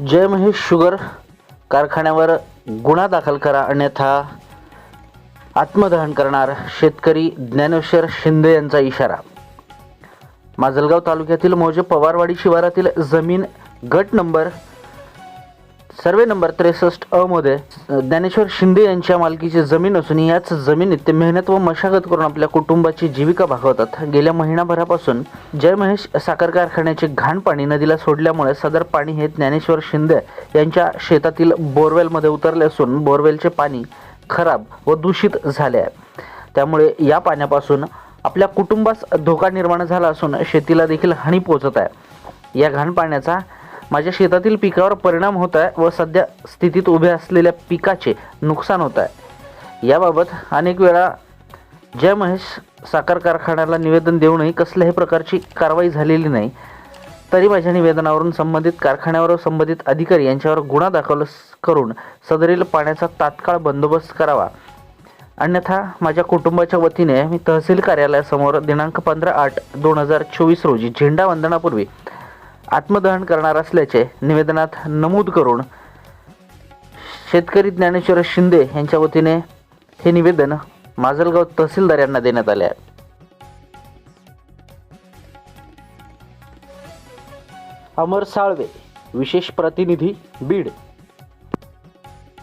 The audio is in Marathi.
जय महेश शुगर कारखान्यावर गुन्हा दाखल करा, अन्यथा आत्मदहन करणार शेतकरी ज्ञानेश्वर शिंदे यांचा इशारा. माजलगाव तालुक्यातील मौजे पवारवाडी शिवारातील जमीन गट नंबर सर्वे नंबर 63 अ मध्ये ज्ञानेश्वर शिंदे यांच्या मालकीची जमीन असून याच जमिनीत ते मेहनत व मशागत करून आपल्या कुटुंबाची जीविका भागवतात. गेल्या महिनाभरापासून जय महेश साखर कारखान्याचे घाण पाणी नदीला सोडल्यामुळे सदर पाणी हे ज्ञानेश्वर शिंदे यांच्या शेतातील बोरवेलमध्ये उतरले असून बोरवेलचे पाणी खराब व दूषित झाले आहे. त्यामुळे या पाण्यापासून आपल्या कुटुंबास धोका निर्माण झाला असून शेतीला देखील हानी पोहोचत आहे. या घाण पाण्याचा माझ्या शेतातील पिकावर परिणाम होत आहे व सध्या स्थितीत उभे असलेल्या पिकाचे नुकसान होत आहे. याबाबत अनेक वेळा जय महेश साखर कारखान्याला निवेदन देऊनही कसल्याही प्रकारची कारवाई झालेली नाही. तरी माझ्या निवेदनावरून संबंधित कारखान्यावर व संबंधित अधिकारी यांच्यावर गुन्हा दाखल करून सदरील पाण्याचा तात्काळ बंदोबस्त करावा, अन्यथा माझ्या कुटुंबाच्या वतीने मी तहसील कार्यालयासमोर दिनांक 15/8/2024 रोजी झेंडा वंदनापूर्वी आत्मदहन करणार असल्याचे निवेदनात नमूद करून शेतकरी ज्ञानेश्वर शिंदे यांच्या वतीने हे निवेदन माजलगाव तहसीलदार यांना देण्यात आले आहे. अमर साळवे, विशेष प्रतिनिधी, बीड.